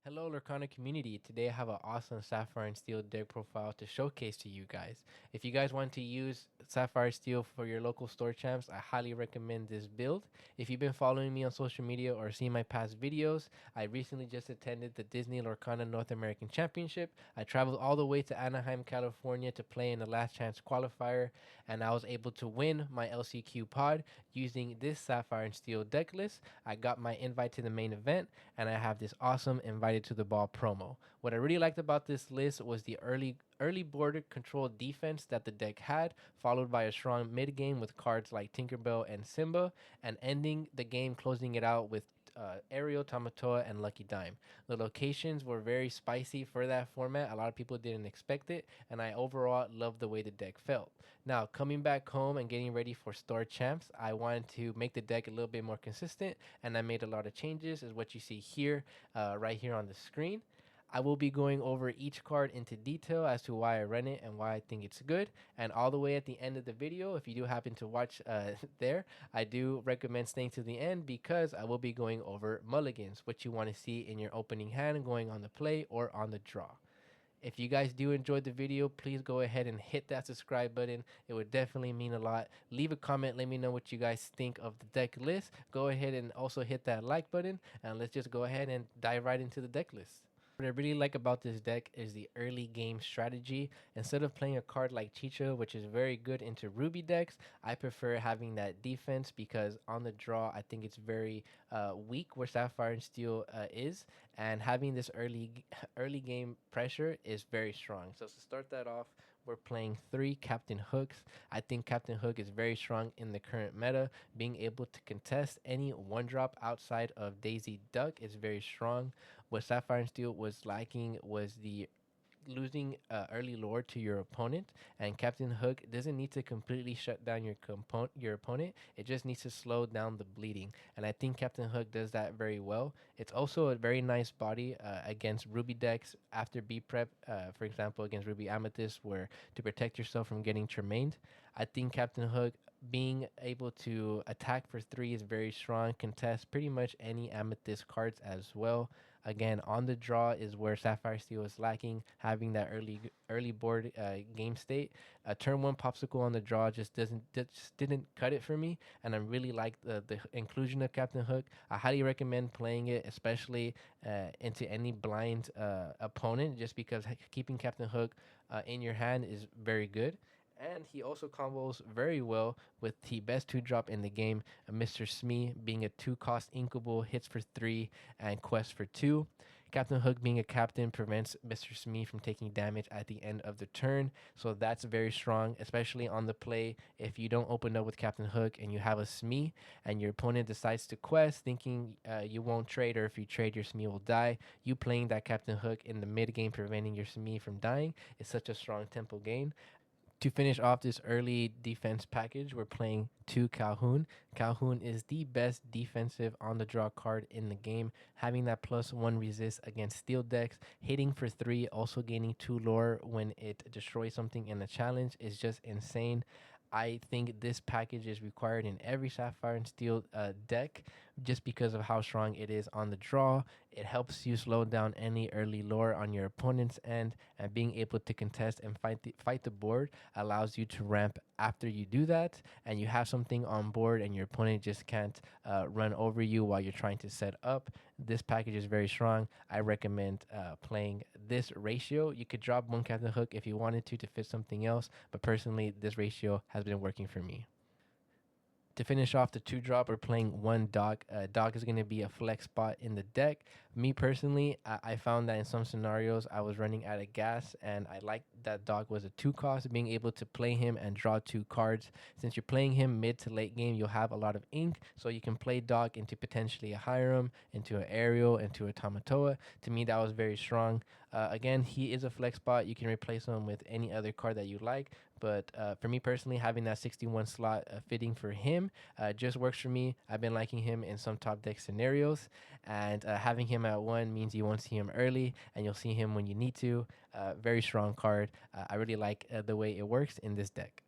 Hello, Lorcana community. Today I have an awesome Sapphire and Steel deck profile to showcase to you guys. If you guys want to use Sapphire Steel for your local store champs, I highly recommend this build. If you've been following me on social media or seen my past videos, I recently just attended the Disney Lorcana North American Championship. I traveled all the way to Anaheim, California to play in the last chance qualifier, and I was able to win my LCQ pod using this Sapphire and Steel deck list. I got my invite to the main event, and I have this awesome invited to the ball promo. What I really liked about this list was the early border control defense that the deck had, followed by a strong mid game with cards like Tinkerbell and Simba, and ending the game closing it out with Ariel, Tamatoa, and Lucky Dime. The locations were very spicy for that format. A lot of people didn't expect it, and I overall loved the way the deck felt. Now, coming back home and getting ready for store champs, I wanted to make the deck a little bit more consistent, and I made a lot of changes, is what you see here, right here on the screen. I will be going over each card into detail as to why I run it and why I think it's good. And all the way at the end of the video, if you do happen to watch there, I do recommend staying to the end because I will be going over mulligans, what you want to see in your opening hand, going on the play or on the draw. If you guys do enjoy the video, please go ahead and hit that subscribe button. It would definitely mean a lot. Leave a comment. Let me know what you guys think of the deck list. Go ahead and also hit that like button. And let's just go ahead and dive right into the deck list. What I really like about this deck is the early game strategy. Instead of playing a card like Chicha, which is very good into Ruby decks, I prefer having that defense because on the draw, I think it's very weak where Sapphire and Steel is, and having this early game pressure is very strong. So to start that off, we're playing three Captain Hooks. I think Captain Hook is very strong in the current meta. Being able to contest any one drop outside of Daisy Duck is very strong. What Sapphire and Steel was lacking was the losing early lore to your opponent, and Captain Hook doesn't need to completely shut down your opponent. It just needs to slow down the bleeding, and I think Captain Hook does that very well. It's also a very nice body against Ruby decks after B prep, for example against Ruby Amethyst, where to protect yourself from getting tremained. I think Captain Hook being able to attack for 3 is very strong, contest pretty much any Amethyst cards as well. Again, on the draw is where Sapphire Steel is lacking, having that early board game state. A turn one popsicle on the draw just didn't cut it for me, and I really like the inclusion of Captain Hook. I highly recommend playing it, especially into any blind opponent, just because keeping Captain Hook in your hand is very good. And he also combos very well with the best 2 drop in the game, Mr. Smee being a 2 cost inkable, hits for 3, and quest for 2. Captain Hook being a captain prevents Mr. Smee from taking damage at the end of the turn, so that's very strong, especially on the play. If you don't open up with Captain Hook and you have a Smee and your opponent decides to quest thinking you won't trade, or if you trade your Smee will die, you playing that Captain Hook in the mid game preventing your Smee from dying is such a strong tempo gain. To finish off this early defense package, we're playing 2 Calhoun. Calhoun is the best defensive on the draw card in the game, having that +1 resist against steel decks, hitting for 3, also gaining 2 lore when it destroys something in the challenge is just insane. I think this package is required in every Sapphire and Steel deck just because of how strong it is on the draw. It helps you slow down any early lore on your opponent's end, and being able to contest and fight the board allows you to ramp after you do that, and you have something on board and your opponent just can't run over you while you're trying to set up. This package is very strong. I recommend playing this ratio. You could drop 1 Captain Hook if you wanted to fit something else, but personally this ratio has been working for me. To finish off the 2 drop, we're playing 1 dog. Dog is going to be a flex spot in the deck. Me personally, I found that in some scenarios I was running out of gas, and I liked that dog was a 2 cost, being able to play him and draw 2 cards. Since you're playing him mid to late game, you'll have a lot of ink, so you can play dog into potentially a Hiram, into an Ariel, into a Tamatoa. To me, that was very strong. Again, he is a flex spot. You can replace him with any other card that you like, but for me personally, having that 61 slot fitting for him just works for me. I've been liking him in some top deck scenarios, and having him at 1 means you won't see him early, and you'll see him when you need to. Very strong card. I really like the way it works in this deck.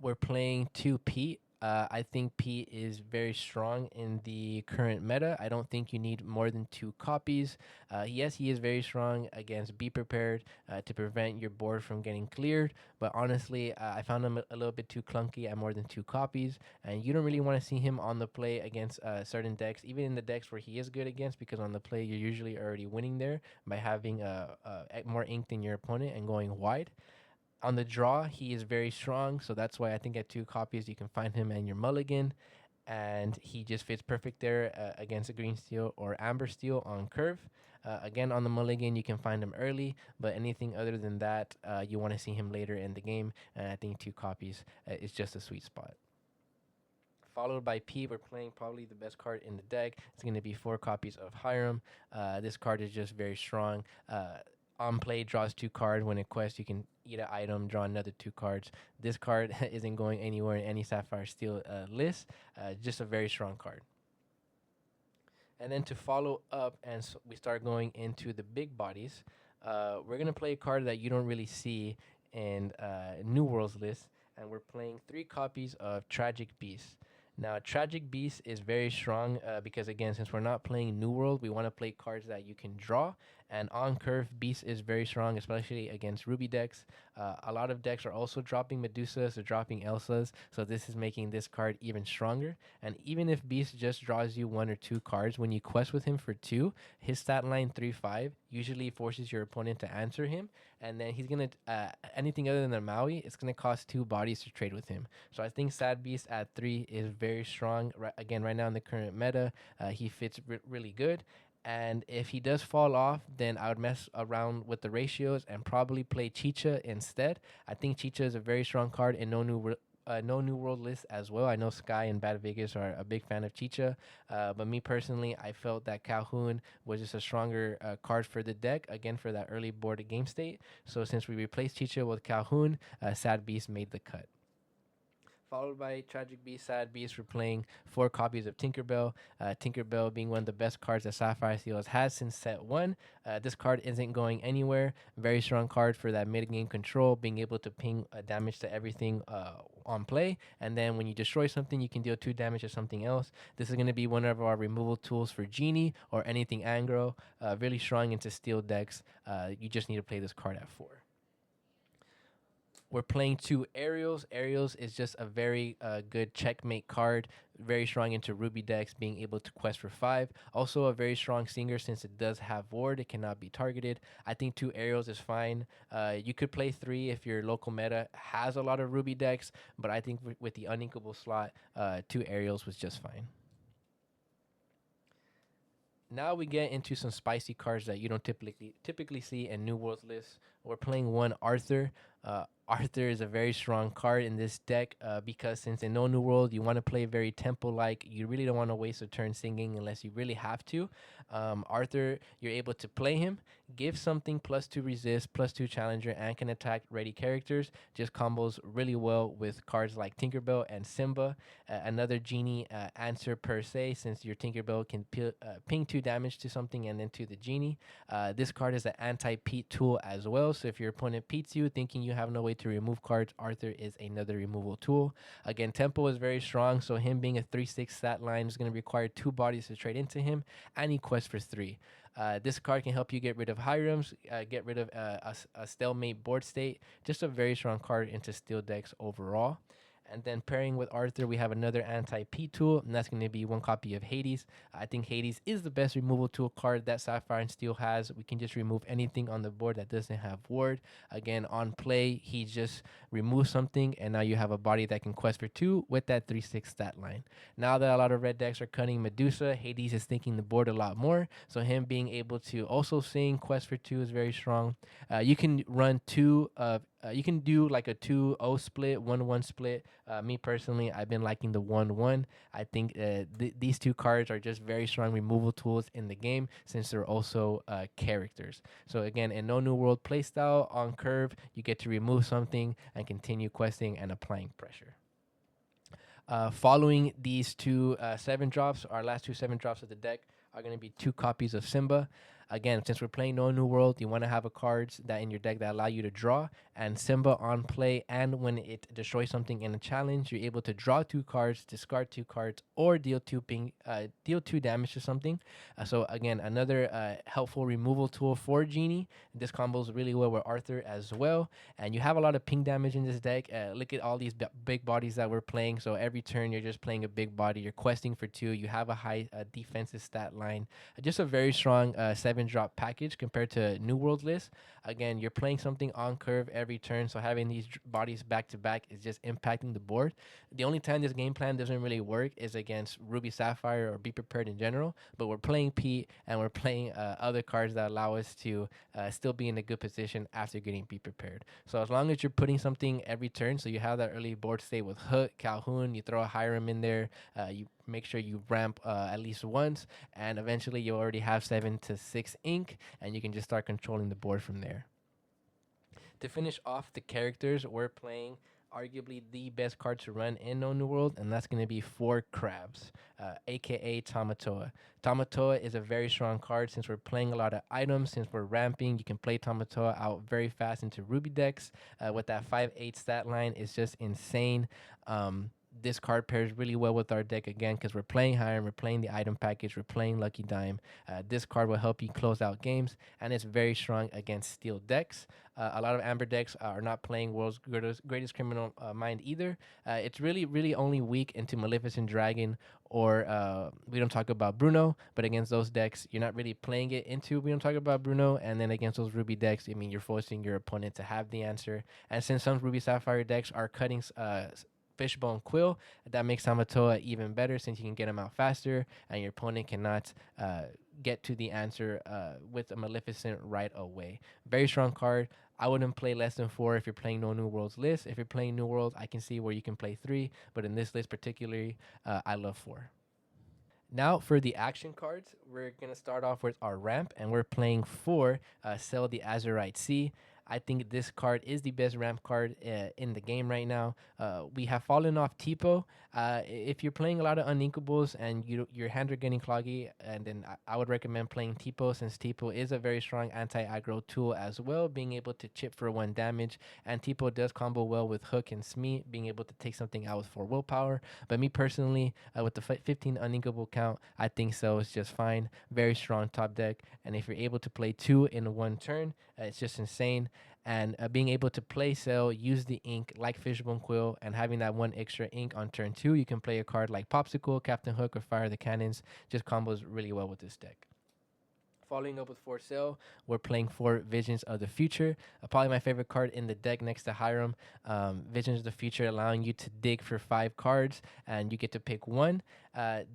We're playing 2 Pete. I think P is very strong in the current meta. I don't think you need more than 2 copies. Yes, he is very strong against Be Prepared to prevent your board from getting cleared. But honestly, I found him a little bit too clunky at more than 2 copies. And you don't really want to see him on the play against certain decks, even in the decks where he is good against, because on the play, you're usually already winning there by having more ink than your opponent and going wide. On the draw, he is very strong, so that's why I think at 2 copies you can find him and your Mulligan, and he just fits perfect there against a green steel or amber steel on curve. Again, on the Mulligan, you can find him early, but anything other than that, you want to see him later in the game, and I think 2 copies is just a sweet spot. Followed by P, we're playing probably the best card in the deck. It's going to be 4 copies of Hiram. This card is just very strong. On play, draws 2 cards. When it quests, you can eat an item, draw another 2 cards. This card isn't going anywhere in any Sapphire Steel list. Just a very strong card. And then to follow up, and so we start going into the big bodies, we're going to play a card that you don't really see in New World's list. And we're playing 3 copies of Tragic Beast. Now, Tragic Beast is very strong because, again, since we're not playing New World, we want to play cards that you can draw. And on curve, Beast is very strong, especially against Ruby decks. A lot of decks are also dropping Medusas or dropping Elsas, so this is making this card even stronger. And even if Beast just draws you 1 or 2 cards, when you quest with him for 2, his stat line 3/5 usually forces your opponent to answer him. And then he's gonna anything other than the Maui, it's gonna cost 2 bodies to trade with him. So I think Sad Beast at 3 is very strong. Again, right now in the current meta, he fits really good. And if he does fall off, then I would mess around with the ratios and probably play Chicha instead. I think Chicha is a very strong card in no New World list as well. I know Sky and Bad Vegas are a big fan of Chicha, but me personally, I felt that Calhoun was just a stronger card for the deck, again for that early board game state. So since we replaced Chicha with Calhoun, Sad Beast made the cut. Followed by Tragic Beast, Sad Beast. We're playing 4 copies of Tinkerbell. Tinkerbell being one of the best cards that Sapphire Steelers has since set 1. This card isn't going anywhere. Very strong card for that mid game control, being able to ping damage to everything on play. And then when you destroy something, you can deal 2 damage to something else. This is going to be one of our removal tools for Genie or anything aggro. Really strong into steel decks. You just need to play this card at 4. We're playing 2 Ariels. Ariels is just a very good checkmate card. Very strong into Ruby decks, being able to quest for 5. Also a very strong singer since it does have ward. It cannot be targeted. I think 2 Ariels is fine. You could play 3 if your local meta has a lot of Ruby decks, but I think with the uninkable slot, 2 Ariels was just fine. Now we get into some spicy cards that you don't typically see in New World's list. We're playing 1 Arthur. Arthur is a very strong card in this deck because since in No New World you want to play very tempo-like, you really don't want to waste a turn singing unless you really have to. Arthur, you're able to play him, give something +2 resist, +2 challenger, and can attack ready characters. Just combos really well with cards like Tinkerbell and Simba. Another Genie answer per se, since your Tinkerbell can ping 2 damage to something and then to the Genie. This card is an anti-Pete tool as well, so if your opponent peats you thinking you have no way to remove cards, Arthur is another removal tool. Again, tempo is very strong, so him being a 3/6 stat line is going to require 2 bodies to trade into him, and he quests for 3. This card can help you get rid of Hirams, get rid of a stalemate board state. Just a very strong card into steel decks overall. And then pairing with Arthur, we have another anti-P tool, and that's going to be 1 copy of Hades. I think Hades is the best removal tool card that Sapphire and Steel has. We can just remove anything on the board that doesn't have ward. Again, on play, he just removes something, and now you have a body that can quest for 2 with that 3/6 stat line. Now that a lot of red decks are cutting Medusa, Hades is thinking the board a lot more, so him being able to also sing quest for 2 is very strong. You can run 2 of you can do like a 2-0 split, 1-1 split. Me personally, I've been liking the 1-1. I think these 2 cards are just very strong removal tools in the game since they're also characters. So again, in No New World playstyle, on curve, you get to remove something and continue questing and applying pressure. Following these 2 7 drops, our last 2 7 drops of the deck are going to be 2 copies of Simba. Again, since we're playing No New World, you want to have a cards that in your deck that allow you to draw. And Simba on play, and when it destroys something in a challenge, you're able to draw 2 cards, discard 2 cards, or deal 2 damage to something. So again, another helpful removal tool for Genie. This combos really well with Arthur as well. And you have a lot of ping damage in this deck. Look at all these big bodies that we're playing. So every turn you're just playing a big body. You're questing for 2. You have a high defensive stat line. Just a very strong 7-drop package compared to New World list. Again, you're playing something on curve every turn. So having these bodies back to back is just impacting the board. The only time this game plan doesn't really work is against Ruby Sapphire or Be Prepared in general. But we're playing Pete and we're playing other cards that allow us to still be in a good position after getting Be Prepared. So as long as you're putting something every turn, so you have that early board state with Hook, Calhoun, you throw a Hiram in there, you make sure you ramp at least once, and eventually you already have 7 to 6 ink, and you can just start controlling the board from there. To finish off the characters, we're playing arguably the best card to run in No New World, and that's going to be 4 Crabs, aka Tamatoa. Tamatoa is a very strong card since we're playing a lot of items. Since we're ramping, you can play Tamatoa out very fast into Ruby decks. With that 5/8 stat line, it's just insane. This card pairs really well with our deck again because we're playing Hiram, we're playing the item package, we're playing Lucky Dime. This card will help you close out games, and it's very strong against steel decks. A lot of Amber decks are not playing World's Greatest Criminal Mind either. It's really only weak into Maleficent Dragon or we don't talk about Bruno, but against those decks, you're not really playing it into we don't talk about Bruno, and then against those Ruby decks, I mean, you're forcing your opponent to have the answer. And since some Ruby Sapphire decks are cutting Fishbone Quill, that makes Samatoa even better since you can get him out faster and your opponent cannot get to the answer with a Maleficent right away. Very strong card. I wouldn't play less than 4 if you're playing No New Worlds list. If you're playing New Worlds, I can see where you can play 3, but in this list particularly, I love 4. Now for the action cards, we're gonna start off with our ramp, and we're playing for Sell the Azurite Sea. I think this card is the best ramp card in the game right now. We have fallen off Tipo. If you're playing a lot of uninkables and your hands are getting cloggy, and then I would recommend playing Tipo since Tipo is a very strong anti-aggro tool as well, being able to chip for 1 damage. And Tipo does combo well with Hook and Smee, being able to take something out with 4 willpower. But me personally, with the 15 uninkable count, I think so. It's just fine. Very strong top deck. And if you're able to play 2 in 1 turn, it's just insane. And being able to play Sell, use the ink like Fishbone Quill, and having that 1 extra ink on turn 2, you can play a card like Popsicle, Captain Hook, or Fire the Cannons. Just combos really well with this deck. Following up with 4 Sale, we're playing 4 Visions of the Future. Probably my favorite card in the deck next to Hiram. Visions of the Future allowing you to dig for 5 cards, and you get to pick 1.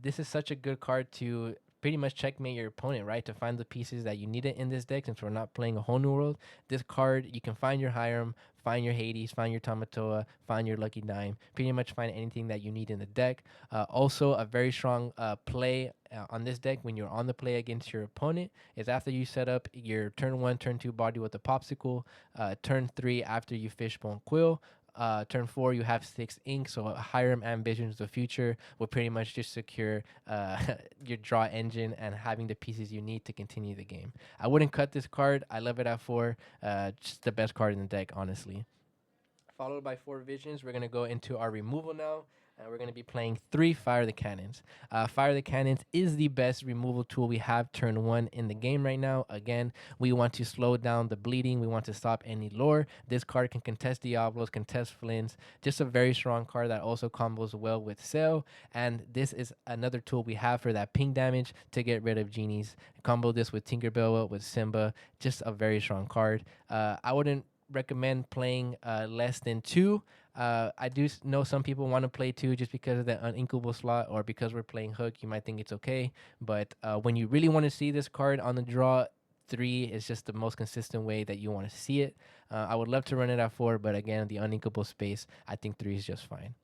This is such a good card to pretty much checkmate your opponent, right? To find the pieces that you needed in this deck since we're not playing a whole new world. This card, you can find your Hiram, find your Hades, find your Tamatoa, find your Lucky Dime, pretty much find anything that you need in the deck. Also, a very strong play on this deck when you're on the play against your opponent is after you set up your turn 1, turn 2 body with a Popsicle, turn 3 after you Fishbone Quill, turn 4 you have 6 ink, so Hiram and Visions of the Future will pretty much just secure your draw engine and having the pieces you need to continue the game. I wouldn't cut this card. I love it at 4. Just the best card in the deck, honestly. Followed by 4 Visions, we're going to go into our removal now. And we're going to be playing 3 Fire the Cannons. Fire the Cannons is the best removal tool we have turn 1 in the game right now. Again, we want to slow down the bleeding. We want to stop any lore. This card can contest Diablos, contest Flints. Just a very strong card that also combos well with Cell. And this is another tool we have for that ping damage to get rid of genies. Combo this with Tinkerbell, with Simba. Just a very strong card. I wouldn't recommend playing less than 2. I do know some people want to play 2 just because of the uninkable slot, or because we're playing Hook, you might think it's okay. But when you really want to see this card on the draw, 3 is just the most consistent way that you want to see it. I would love to run it at 4, but again, the uninkable space, I think 3 is just fine.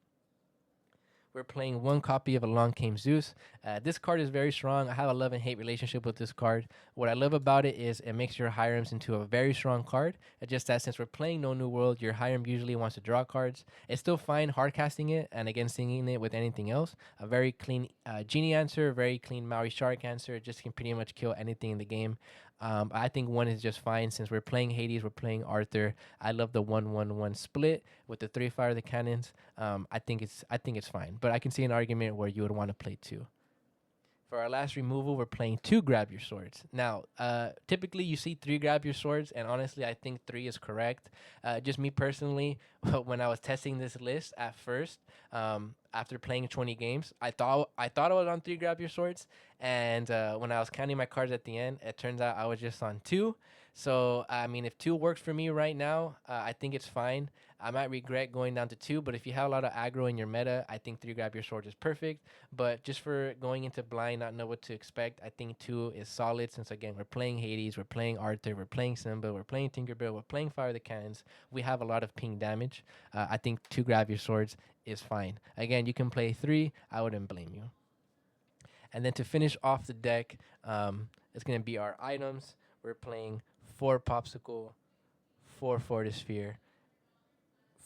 We're playing 1 copy of Along Came Zeus. This card is very strong. I have a love and hate relationship with this card. What I love about it is it makes your Hirams into a very strong card. It's just that since we're playing No New World, your Hiram usually wants to draw cards. It's still fine hard casting it, and again, singing it with anything else. A very clean Genie answer, very clean Maori Shark answer. It just can pretty much kill anything in the game. I think one is just fine since we're playing Hades, we're playing Arthur. I love the 1-1-1 split with the 3 fire the cannons. I think it's fine, but I can see an argument where you would want to play 2. For our last removal, we're playing 2 grab your swords. Now, typically you see 3 grab your swords, and honestly, I think 3 is correct. Just me personally, when I was testing this list at first, after playing 20 games, I thought I was on 3 grab your swords, and when I was counting my cards at the end, it turns out I was just on 2. So I mean, if 2 works for me right now, I think it's fine. I might regret going down to 2, but if you have a lot of aggro in your meta, I think 3 grab your swords is perfect. But just for going into blind, not know what to expect, I think 2 is solid since, again, we're playing Hades, we're playing Arthur, we're playing Simba, we're playing Tinkerbell, we're playing Fire the Cannons. We have a lot of ping damage. I think 2 grab your swords is fine. Again, you can play 3, I wouldn't blame you. And then to finish off the deck, it's going to be our items. We're playing 4 Popsicle, 4 Fortisphere,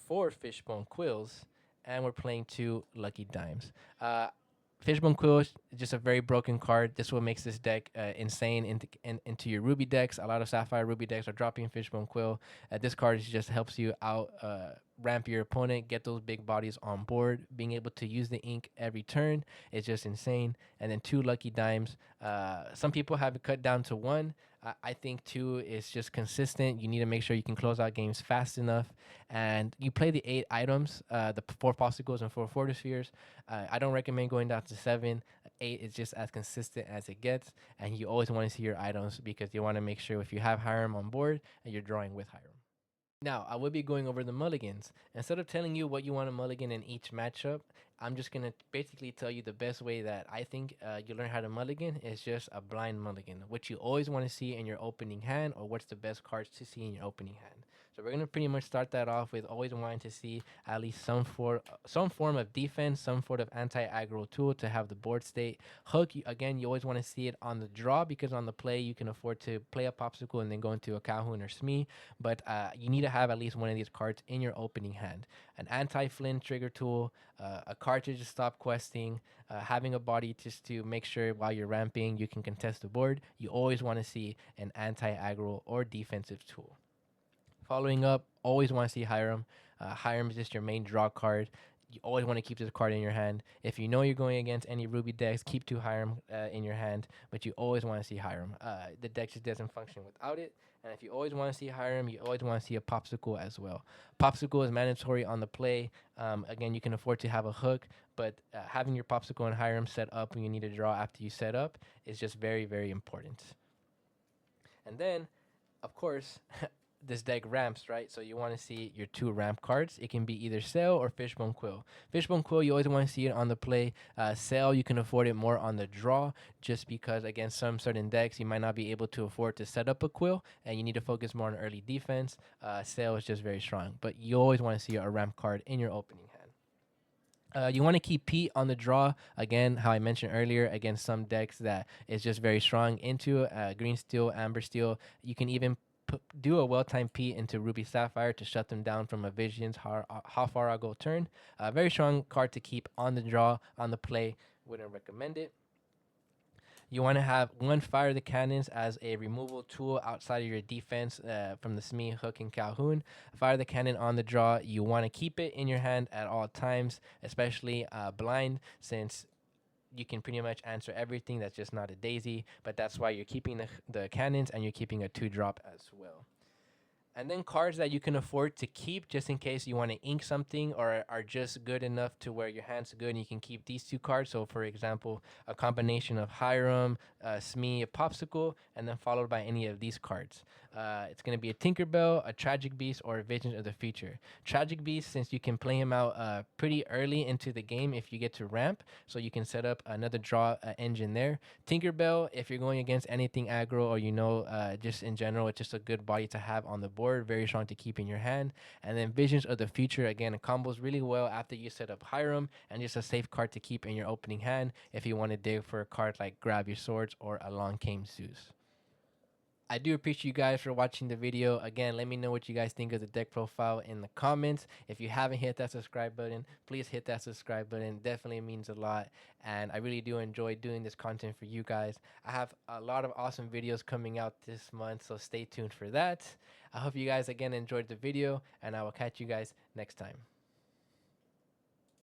4 Fishbone Quills, and we're playing 2 Lucky Dimes. Fishbone Quill is just a very broken card. This is what makes this deck insane into your Ruby decks. A lot of Sapphire Ruby decks are dropping Fishbone Quill. This card just helps you out, ramp your opponent, get those big bodies on board. Being able to use the ink every turn is just insane. And then 2 Lucky Dimes. Some people have it cut down to 1. I think 2 is just consistent. You need to make sure you can close out games fast enough. And you play the 8 items, the 4 Popsicles and 4 Fortispheres. I don't recommend going down to 7. 8 is just as consistent as it gets. And you always want to see your items because you want to make sure if you have Hiram on board, and you're drawing with Hiram. Now, I will be going over the mulligans. Instead of telling you what you want to mulligan in each matchup, I'm just going to basically tell you the best way that I think you learn how to mulligan is just a blind mulligan, what you always want to see in your opening hand or what's the best cards to see in your opening hand. So we're going to pretty much start that off with always wanting to see at least some form of defense, some sort of anti-aggro tool to have the board state. Hook, again, you always want to see it on the draw because on the play, you can afford to play a Popsicle and then go into a Calhoun or Smee, but you need to have at least one of these cards in your opening hand. An anti-Flynn trigger tool, a card to just stop questing, having a body just to make sure while you're ramping you can contest the board. You always want to see an anti-aggro or defensive tool. Following up, always want to see Hiram. Hiram is just your main draw card. You always want to keep this card in your hand. If you know you're going against any Ruby decks, keep 2 Hiram in your hand, but you always want to see Hiram. The deck just doesn't function without it. And if you always want to see Hiram, you always want to see a Popsicle as well. Popsicle is mandatory on the play. Again, you can afford to have a hook, but having your Popsicle and Hiram set up when you need to draw after you set up is just very, very important. And then, of course, this deck ramps, right? So you want to see your 2 ramp cards. It can be either Sail or Fishbone Quill. Fishbone Quill, you always want to see it on the play. Sail, you can afford it more on the draw, just because against some certain decks, you might not be able to afford to set up a Quill, and you need to focus more on early defense. Sail is just very strong, but you always want to see a ramp card in your opening hand. You want to keep Pete on the draw. Again, how I mentioned earlier, against some decks that is just very strong into Green Steel, Amber Steel. You can even do a well-timed Pete into Ruby Sapphire to shut them down from a Visions, how far I'll go turn. Very strong card to keep on the draw, on the play. Wouldn't recommend it. You want to have 1 Fire the Cannons as a removal tool outside of your defense from the Smee, Hook, and Calhoun. Fire the Cannon on the draw. You want to keep it in your hand at all times, especially blind, since you can pretty much answer everything. That's just not a daisy, but that's why you're keeping the cannons and you're keeping a 2-drop as well. And then cards that you can afford to keep just in case you want to ink something or are just good enough to where your hand's good and you can keep these 2 cards. So, for example, a combination of Hiram, Smee, a Popsicle, and then followed by any of these cards. It's going to be a Tinkerbell, a Tragic Beast, or a Visions of the Future. Tragic Beast, since you can play him out pretty early into the game if you get to ramp, so you can set up another draw engine there. Tinkerbell, if you're going against anything aggro or just in general, it's just a good body to have on the board, very strong to keep in your hand. And then Visions of the Future, again, it combos really well after you set up Hiram and just a safe card to keep in your opening hand if you want to dig for a card like Grab Your Swords or Along Came Zeus. I do appreciate you guys for watching the video. Again, let me know what you guys think of the deck profile in the comments. If you haven't hit that subscribe button, please hit that subscribe button. Definitely means a lot. And I really do enjoy doing this content for you guys. I have a lot of awesome videos coming out this month, so stay tuned for that. I hope you guys again enjoyed the video, and I will catch you guys next time.